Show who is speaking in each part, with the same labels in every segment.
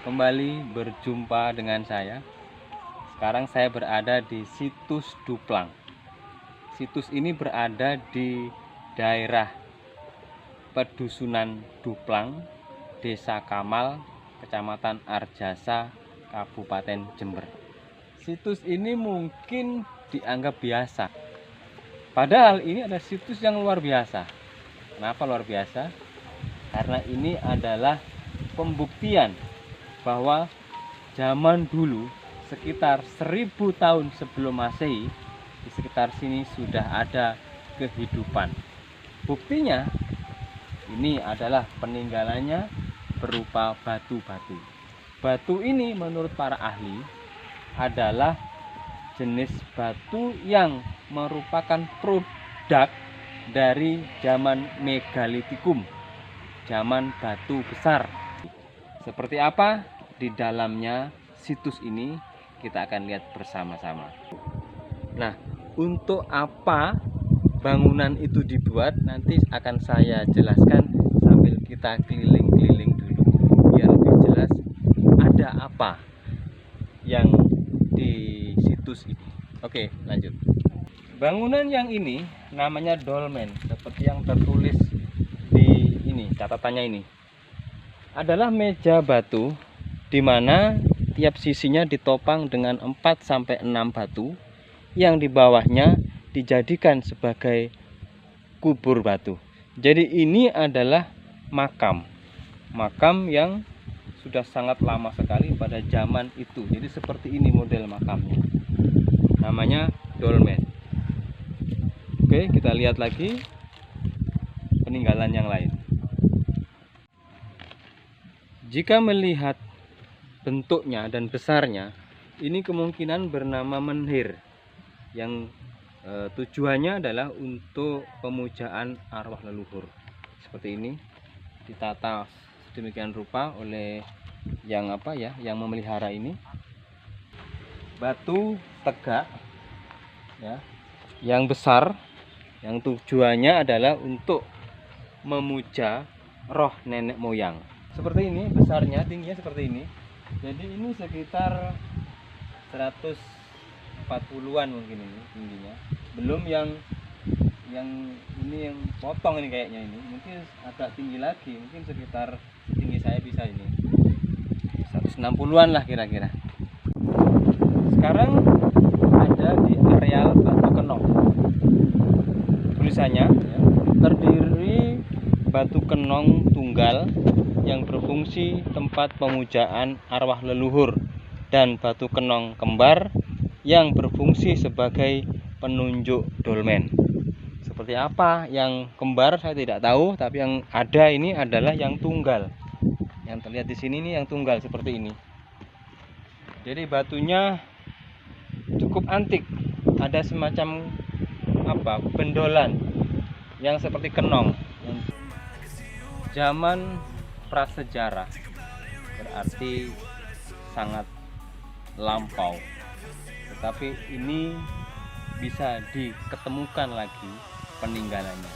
Speaker 1: kembali berjumpa dengan saya. Sekarang saya berada di situs Duplang. Situs ini berada di daerah Pedusunan Duplang, Desa Kamal, Kecamatan Arjasa, Kabupaten Jember. Situs ini mungkin dianggap biasa, padahal ini adalah situs yang luar biasa. Kenapa luar biasa? Karena ini adalah pembuktian bahwa zaman dulu sekitar 1000 tahun sebelum Masehi di sekitar sini sudah ada kehidupan. Buktinya ini adalah peninggalannya berupa batu-batu. Batu ini menurut para ahli adalah jenis batu yang merupakan produk dari zaman megalitikum, zaman batu besar. Seperti apa di dalamnya situs ini, kita akan lihat bersama-sama. Nah, untuk apa bangunan itu dibuat nanti akan saya jelaskan sambil kita keliling-keliling dulu biar lebih jelas ada apa yang di situs ini. Oke, lanjut. Bangunan yang ini namanya dolmen, seperti yang tertulis di ini, catatannya ini. Adalah meja batu di mana tiap sisinya ditopang dengan 4-6 batu yang di bawahnya dijadikan sebagai kubur batu. Jadi ini adalah makam yang sudah sangat lama sekali pada zaman itu. Jadi seperti ini model makamnya, namanya dolmen. Oke, kita lihat lagi peninggalan yang lain. Jika melihat bentuknya dan besarnya, ini kemungkinan bernama menhir yang tujuannya adalah untuk pemujaan arwah leluhur. Seperti ini ditata sedemikian rupa oleh yang memelihara ini. Batu tegak ya, yang besar, yang tujuannya adalah untuk memuja roh nenek moyang. Seperti ini besarnya, tingginya seperti ini. Jadi ini sekitar 140-an mungkin ini tingginya. Belum yang ini yang potong ini kayaknya ini. Mungkin agak tinggi lagi, mungkin sekitar tinggi saya bisa ini. 160-an lah kira-kira. Sekarang ada di areal Batu Kenong. Tulisannya ya, terdiri batu kenong tunggal yang berfungsi tempat pemujaan arwah leluhur dan batu kenong kembar yang berfungsi sebagai penunjuk dolmen. Seperti apa yang kembar saya tidak tahu, tapi yang ada ini adalah yang tunggal. Yang terlihat di sini ini yang tunggal seperti ini. Jadi batunya cukup antik. Ada semacam bendolan yang seperti kenong. Zaman prasejarah, berarti sangat lampau, tetapi ini bisa diketemukan lagi peninggalannya.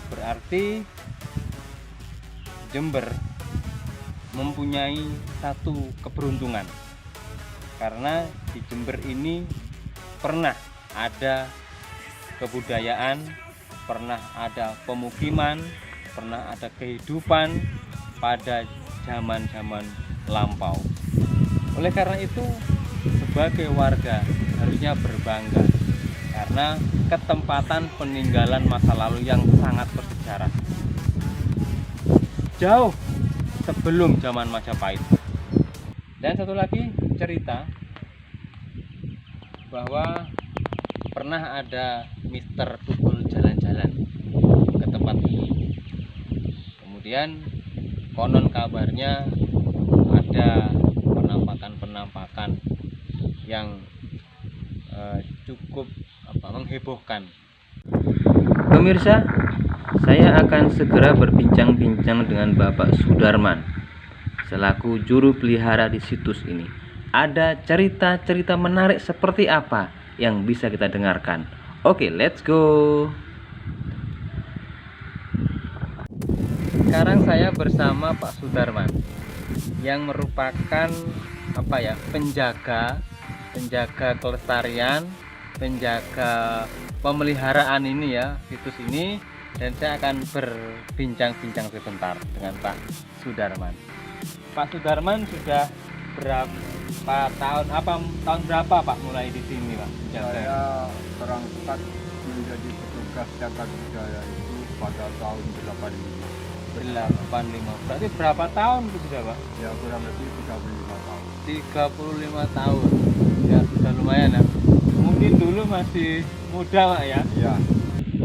Speaker 1: Berarti Jember mempunyai satu keberuntungan, karena di Jember ini pernah ada kebudayaan, pernah ada pemukiman, pernah ada kehidupan pada zaman-zaman lampau. Oleh karena itu, sebagai warga harusnya berbangga karena ketempatan peninggalan masa lalu yang sangat bersejarah. Jauh sebelum zaman Majapahit. Dan satu lagi cerita bahwa pernah ada Mister Tukul jalan-jalan ke tempat ini. Kemudian konon kabarnya ada penampakan yang cukup menghebohkan. Pemirsa, saya akan segera berbincang-bincang dengan Bapak Sudarman selaku juru pelihara di situs ini. Ada cerita-cerita menarik seperti apa yang bisa kita dengarkan? Oke, let's go. Sekarang saya bersama Pak Sudarman. yang merupakan apa ya, penjaga kelestarian, penjaga pemeliharaan ini ya, situs ini. Dan saya akan berbincang-bincang sebentar dengan Pak Sudarman. Pak Sudarman sudah berapa tahun, tahun berapa Pak mulai di sini Pak?
Speaker 2: Saya berangkat menjadi petugas cagar budaya itu pada tahun
Speaker 1: 85. Berarti berapa tahun itu sudah Pak?
Speaker 2: ya kurang lebih 35 tahun.
Speaker 1: 35 tahun. Ya sudah lumayan ya. Mungkin dulu masih muda Pak ya.
Speaker 2: Ya,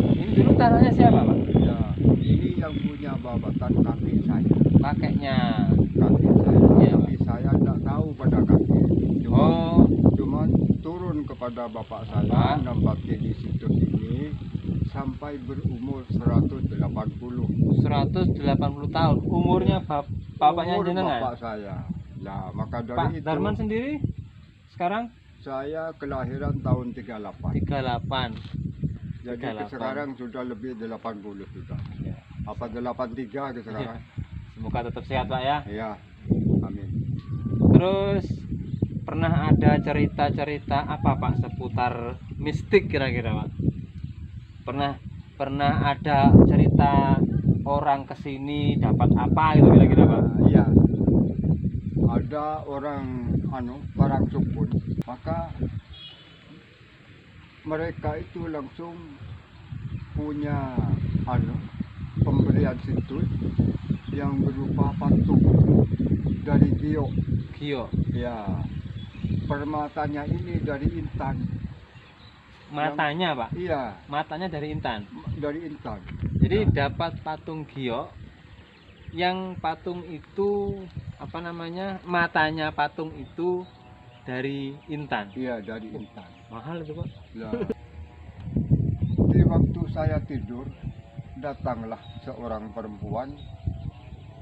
Speaker 1: Ini dulu tanahnya siapa Pak?
Speaker 2: ya, ini yang punya babatan kakek saya.
Speaker 1: Kakeknya.
Speaker 2: Kakek saya,
Speaker 1: Ya.
Speaker 2: tapi saya tidak tahu pada kakek.
Speaker 1: Oh,
Speaker 2: Cuma turun kepada bapak saya
Speaker 1: Pak.
Speaker 2: menempati di situs ini sampai berumur 180.
Speaker 1: 180 tahun. Umurnya bapaknya
Speaker 2: Umur
Speaker 1: jenengan.
Speaker 2: bapak saya. Nah, maka
Speaker 1: Pak
Speaker 2: dari itu
Speaker 1: Darman sendiri sekarang
Speaker 2: saya kelahiran tahun 38.
Speaker 1: 38.
Speaker 2: Jadi
Speaker 1: 38.
Speaker 2: sekarang sudah lebih 80 sudah.
Speaker 1: Ya.
Speaker 2: Apa 83 ke sekarang?
Speaker 1: Semoga tetap sehat Pak ya.
Speaker 2: Ya. Amin.
Speaker 1: Terus pernah ada cerita-cerita apa Pak seputar mistik kira-kira Pak? Pernah ada cerita orang kesini dapat apa gitu kira-kira Pak?
Speaker 2: Iya. Ada orang sukun, maka mereka itu langsung punya pemberian situs yang berupa patung dari giok.
Speaker 1: Gio,
Speaker 2: Ya. Permatanya ini dari intan.
Speaker 1: matanya Pak?
Speaker 2: Iya,
Speaker 1: Matanya dari intan.
Speaker 2: dari intan.
Speaker 1: Jadi
Speaker 2: Nah.
Speaker 1: dapat patung Gio yang patung itu apa namanya? Matanya patung itu dari intan.
Speaker 2: Iya, dari intan.
Speaker 1: Mahal itu Pak.
Speaker 2: Lah, di waktu saya tidur, datanglah seorang perempuan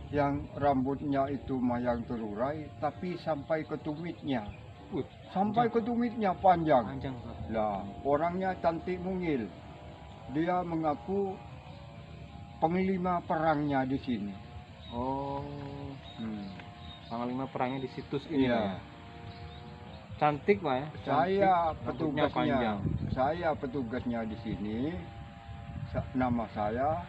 Speaker 2: yang rambutnya itu mayang terurai, tapi sampai ke tumitnya. Sampai ke tumitnya panjang.
Speaker 1: Panjang Pak.
Speaker 2: Lah, orangnya cantik mungil. Dia mengaku panglima perangnya di sini.
Speaker 1: Oh,
Speaker 2: Hmm.
Speaker 1: panglima perangnya di situs ini
Speaker 2: Iya.
Speaker 1: Pak ya. Cantik Pak ya.
Speaker 2: Saya
Speaker 1: rambutnya panjang.
Speaker 2: petugasnya di sini. Nama saya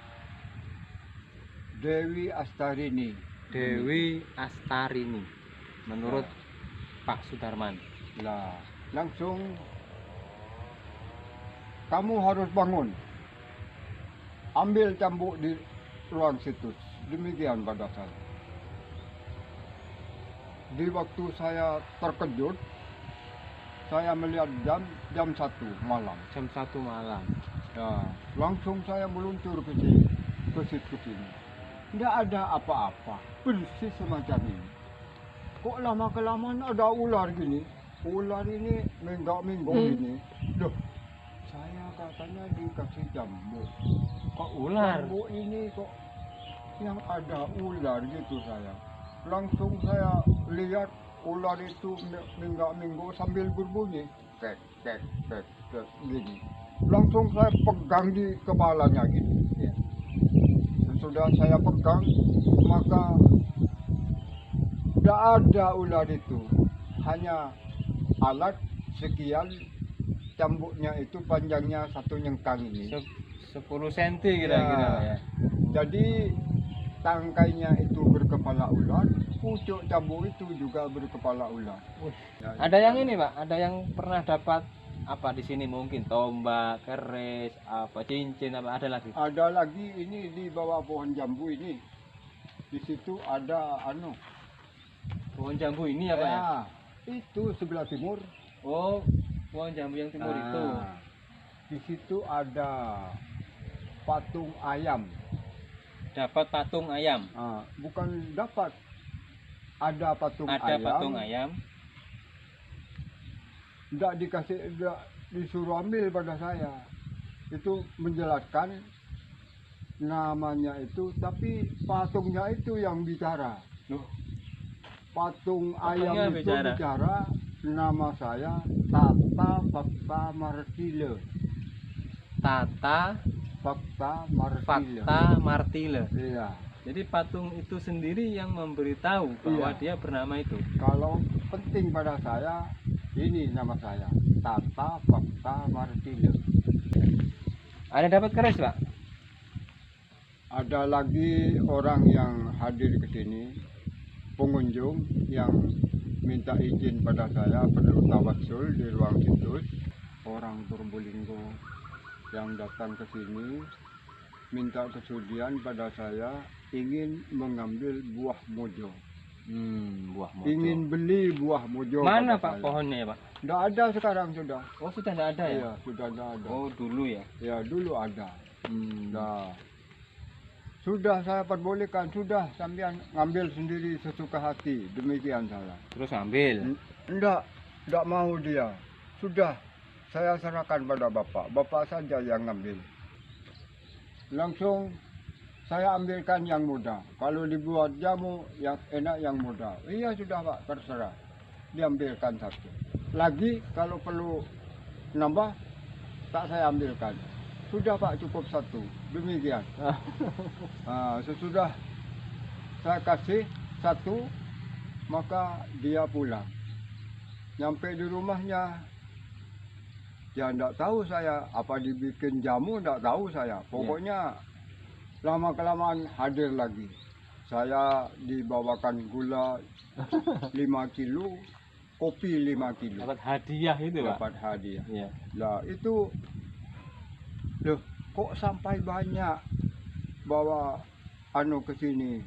Speaker 2: Dewi Astarini.
Speaker 1: Dewi Astarini menurut Pak Sudarman.
Speaker 2: Lah, langsung kamu harus bangun. Ambil cambuk di ruang situs. Demikian pada saya. Di waktu saya terkejut, saya melihat jam 1 malam.
Speaker 1: Jam 1 malam.
Speaker 2: Ya, langsung saya meluncur ke sini, ke situs ini. Tidak ada apa-apa, bersih semacam ini. Kok lama-kelamaan ada ular gini? Ular ini menggok-menggok gini. Loh, saya katanya dikasih jambu.
Speaker 1: Kok ular?
Speaker 2: Jambu ini kok yang ada ular gitu saya. Langsung saya lihat ular itu menggok-menggok sambil berbunyi. Kek, kek, kek, kek, gini. Langsung saya pegang di kepalanya gini.
Speaker 1: Ya.
Speaker 2: Sesudah saya pegang, maka tidak ada ular itu, hanya alat sekian, cambuknya itu panjangnya 1 nyengkang ini.
Speaker 1: 10 cm kira-kira
Speaker 2: Ya.
Speaker 1: ya.
Speaker 2: Jadi tangkainya itu berkepala ular, pucuk cambuk itu juga berkepala ular. Ya,
Speaker 1: Ada yang ini Pak, ada yang pernah dapat apa di sini, mungkin tombak, keris, apa cincin, apa ada lagi?
Speaker 2: Ada lagi ini di bawah pohon jambu ini. Di situ ada
Speaker 1: Pohon jambu ini apa ya?
Speaker 2: itu sebelah timur.
Speaker 1: Oh, pohon jambu yang timur itu.
Speaker 2: Di situ ada patung ayam.
Speaker 1: Dapat patung ayam.
Speaker 2: Bukan dapat. Ada patung
Speaker 1: Ada
Speaker 2: ayam.
Speaker 1: patung ayam.
Speaker 2: Tidak disuruh ambil pada saya. Itu menjelaskan namanya itu, tapi patungnya itu yang bicara.
Speaker 1: Loh,
Speaker 2: Patung
Speaker 1: Patungnya
Speaker 2: ayam itu
Speaker 1: bicara.
Speaker 2: bicara, nama saya Tata Fakta Martile.
Speaker 1: Tata
Speaker 2: Fakta Martile.
Speaker 1: Fakta Martile.
Speaker 2: Iya.
Speaker 1: Jadi patung itu sendiri yang memberitahu bahwa
Speaker 2: Iya.
Speaker 1: dia bernama itu.
Speaker 2: Kalau penting pada saya, ini nama saya, Tata Fakta Martile.
Speaker 1: Ada dapat keris, Pak?
Speaker 2: Ada lagi orang yang hadir ke sini, pengunjung yang minta izin pada saya perlu tawassul di ruang situs. Orang Probolinggo yang datang ke sini minta kesudian pada saya ingin mengambil buah mojo.
Speaker 1: Buah mojo.
Speaker 2: Ingin beli buah mojo.
Speaker 1: Mana
Speaker 2: pada
Speaker 1: Pak
Speaker 2: saya.
Speaker 1: pohonnya ya Pak?
Speaker 2: Nggak ada sekarang sudah.
Speaker 1: Oh sudah tidak ada ya?
Speaker 2: Iya, sudah nggak ada.
Speaker 1: Oh dulu ya?
Speaker 2: Ya dulu ada. Nah, sudah saya perbolehkan, sudah sampean ngambil sendiri sesuka hati, demikian saya.
Speaker 1: Terus ambil?
Speaker 2: Enggak mau dia. Sudah saya serahkan pada bapak, bapak saja yang ngambil. Langsung saya ambilkan yang muda. Kalau dibuat jamu yang enak yang muda. Iya sudah Pak, terserah. Diambilkan satu. Lagi kalau perlu nambah, tak saya ambilkan. Sudah Pak, cukup satu. Demikian. Sesudah saya kasih satu, maka dia pulang. Nyampe di rumahnya, ya enggak tahu saya apa dibikin jamu, enggak tahu saya. Pokoknya lama-kelamaan hadir lagi. Saya dibawakan gula 5 kilo, kopi 5 kilo.
Speaker 1: Dapat hadiah itu Pak?
Speaker 2: Dapat hadiah.
Speaker 1: Iya.
Speaker 2: Lah itu, loh kok sampai banyak bawa ke sini.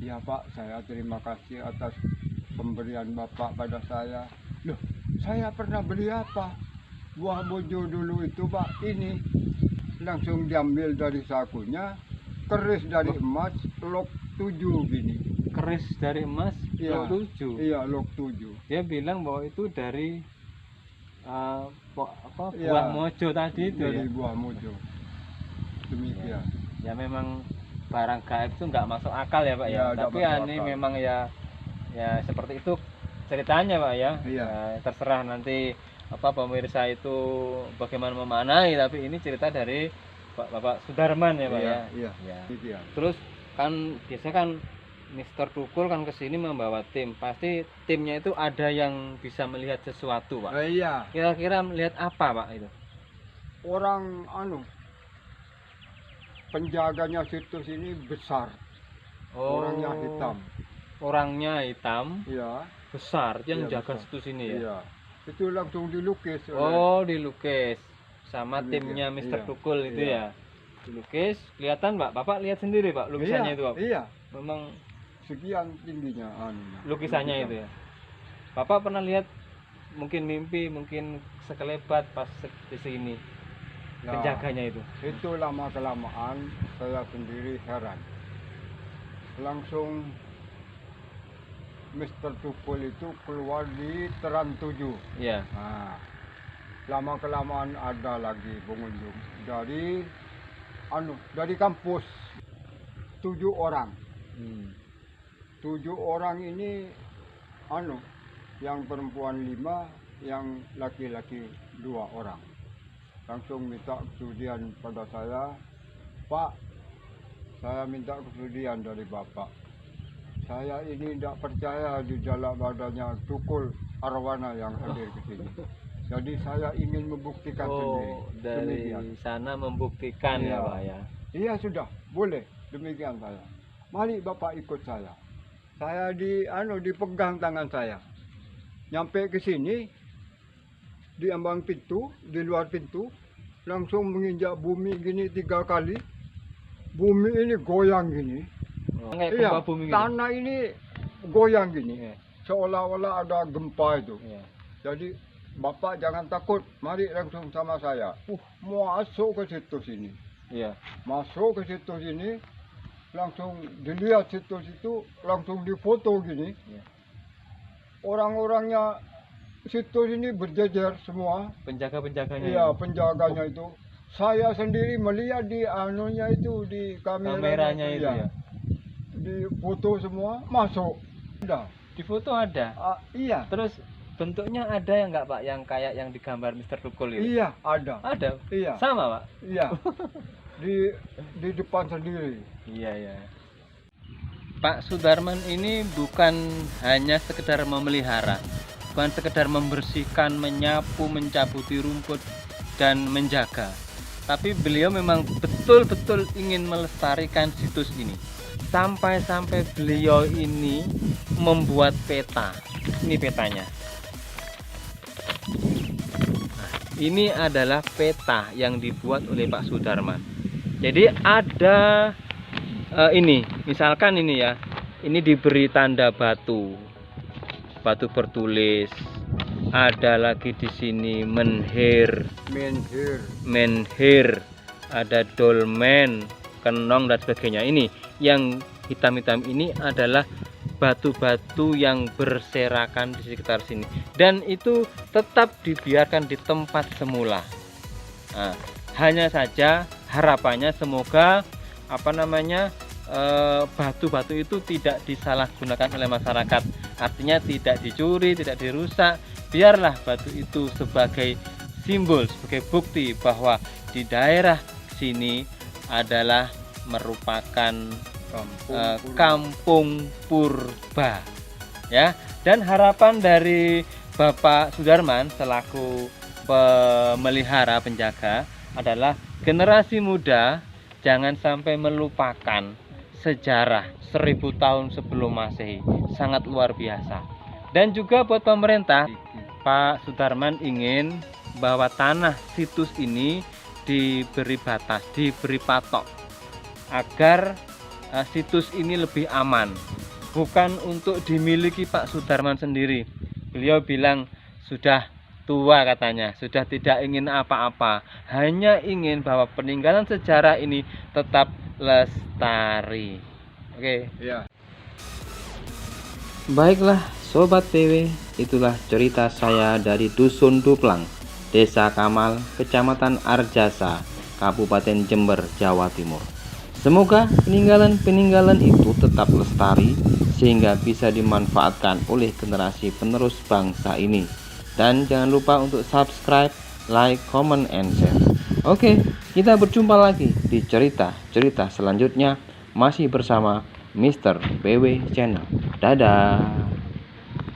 Speaker 2: Ya Pak, saya terima kasih atas pemberian Bapak pada saya. Loh, saya pernah beli apa? Buah mojo dulu itu Pak, ini langsung diambil dari sakunya, keris dari emas, lok 7 gini.
Speaker 1: Keris dari emas,
Speaker 2: Iya.
Speaker 1: lok 7.
Speaker 2: Iya, lok 7.
Speaker 1: Dia bilang bahwa itu dari buah
Speaker 2: Iya.
Speaker 1: mojo tadi itu
Speaker 2: Dari
Speaker 1: ya.
Speaker 2: buah mojo. Demikian.
Speaker 1: Ya memang barang gaib itu nggak masuk akal ya Pak ya.
Speaker 2: Ya, nggak
Speaker 1: Tapi
Speaker 2: masuk
Speaker 1: ini
Speaker 2: akal.
Speaker 1: memang ya seperti itu ceritanya Pak ya.
Speaker 2: Iya.
Speaker 1: Ya, terserah nanti pemirsa itu bagaimana memaknai, tapi ini cerita dari Bapak Sudarman ya Pak
Speaker 2: Iya,
Speaker 1: ya.
Speaker 2: iya.
Speaker 1: Ya.
Speaker 2: Demikian.
Speaker 1: Terus kan biasanya kan Mister Tukul kan kesini membawa tim, pasti timnya itu ada yang bisa melihat sesuatu Pak.
Speaker 2: Iya.
Speaker 1: Kira-kira melihat apa Pak itu?
Speaker 2: Orang penjaganya situs ini besar, orangnya hitam.
Speaker 1: Orangnya hitam,
Speaker 2: Iya.
Speaker 1: besar, yang
Speaker 2: Iya,
Speaker 1: jaga
Speaker 2: besar.
Speaker 1: situs ini ya.
Speaker 2: Iya. Itu langsung dilukis oleh
Speaker 1: Oh, dilukis sama
Speaker 2: Demikian.
Speaker 1: timnya Mister
Speaker 2: Iya.
Speaker 1: Tukul itu
Speaker 2: Iya.
Speaker 1: ya. Dilukis, kelihatan Pak. Bapak lihat sendiri Pak lukisannya
Speaker 2: iya,
Speaker 1: itu Pak.
Speaker 2: Iya.
Speaker 1: Memang
Speaker 2: Sekian tingginya
Speaker 1: lukisannya itu ya. Bapak pernah lihat mungkin mimpi, mungkin sekelebat pas di sini
Speaker 2: Nah,
Speaker 1: penjaganya itu.
Speaker 2: itu lama-kelamaan saya sendiri heran. Langsung Mr. Tukul itu keluar di Teran 7.
Speaker 1: Iya.
Speaker 2: Nah, lama-kelamaan ada lagi pengunjung dari kampus 7 orang. 7 orang ini yang perempuan 5, yang laki-laki 2 orang. Langsung minta kesudian pada saya, Pak, saya minta kesudian dari Bapak. Saya ini tidak percaya di dalam adanya Tukul Arwana yang hadir ke sini. Jadi saya ingin membuktikan sendiri.
Speaker 1: Oh, dari
Speaker 2: Demikian.
Speaker 1: sana membuktikan ya
Speaker 2: Iya.
Speaker 1: Pak ya.
Speaker 2: Iya sudah, boleh. Demikian saya. Mari Bapak ikut saya. Saya dipegang tangan saya. Nyampe ke sini, di ambang pintu, di luar pintu, langsung menginjak bumi gini 3 kali. Bumi ini goyang gini.
Speaker 1: Kayak
Speaker 2: Iya,
Speaker 1: gempa bumi gitu.
Speaker 2: tanah ini goyang gini.
Speaker 1: Iya.
Speaker 2: Seolah-olah ada gempa itu.
Speaker 1: Iya.
Speaker 2: Jadi Bapak jangan takut, mari langsung sama saya. Masuk ke situ sini.
Speaker 1: Iya.
Speaker 2: Masuk ke situ sini, langsung dilihat situs itu, langsung difoto gini.
Speaker 1: Iya.
Speaker 2: Orang-orangnya situs ini berjejer semua.
Speaker 1: Penjaga-penjaganya.
Speaker 2: Iya,
Speaker 1: itu.
Speaker 2: penjaganya itu. Saya sendiri melihat di itu, di
Speaker 1: Kameranya itu
Speaker 2: iya.
Speaker 1: ya.
Speaker 2: Di foto semua, masuk. Udah.
Speaker 1: Di foto ada.
Speaker 2: Iya,
Speaker 1: Terus bentuknya ada yang enggak Pak yang kayak yang digambar Mister Tukul itu?
Speaker 2: iya ada.
Speaker 1: Ada.
Speaker 2: Iya,
Speaker 1: Sama Pak.
Speaker 2: iya. Di depan sendiri.
Speaker 1: Iya iya. Pak Sudarman ini bukan hanya sekedar memelihara, bukan sekedar membersihkan, menyapu, mencabuti rumput dan menjaga, tapi beliau memang betul-betul ingin melestarikan situs ini. Sampai-sampai beliau ini membuat peta. Ini petanya. Nah, ini adalah peta yang dibuat oleh Pak Sudarman. Jadi ada ini, misalkan ini ya, ini diberi tanda batu bertulis. Ada lagi di sini menhir, ada dolmen, kenong dan sebagainya. Ini yang hitam-hitam ini adalah batu-batu yang berserakan di sekitar sini, dan itu tetap dibiarkan di tempat semula. Nah, hanya saja harapannya semoga batu-batu itu tidak disalahgunakan oleh masyarakat, artinya tidak dicuri, tidak dirusak. Biarlah batu itu sebagai simbol, sebagai bukti bahwa di daerah sini adalah merupakan kampung purba, ya. Dan harapan dari Bapak Sudarman selaku pemelihara penjaga adalah generasi muda jangan sampai melupakan sejarah 1000 tahun sebelum Masehi, sangat luar biasa. Dan juga buat pemerintah, Pak Sudarman ingin bahwa tanah situs ini diberi batas, diberi patok, agar situs ini lebih aman. Bukan untuk dimiliki Pak Sudarman sendiri. Beliau bilang sudah tua katanya, sudah tidak ingin apa-apa, hanya ingin bahwa peninggalan sejarah ini tetap lestari. Oke.
Speaker 2: Ya.
Speaker 1: Baiklah Sobat PW, itulah cerita saya dari Dusun Duplang, Desa Kamal, Kecamatan Arjasa, Kabupaten Jember, Jawa Timur. Semoga peninggalan-peninggalan itu tetap lestari sehingga bisa dimanfaatkan oleh generasi penerus bangsa ini. Dan jangan lupa untuk subscribe, like, comment, and share. Oke, kita berjumpa lagi di cerita-cerita selanjutnya masih bersama Mr. PW Channel. Dadah.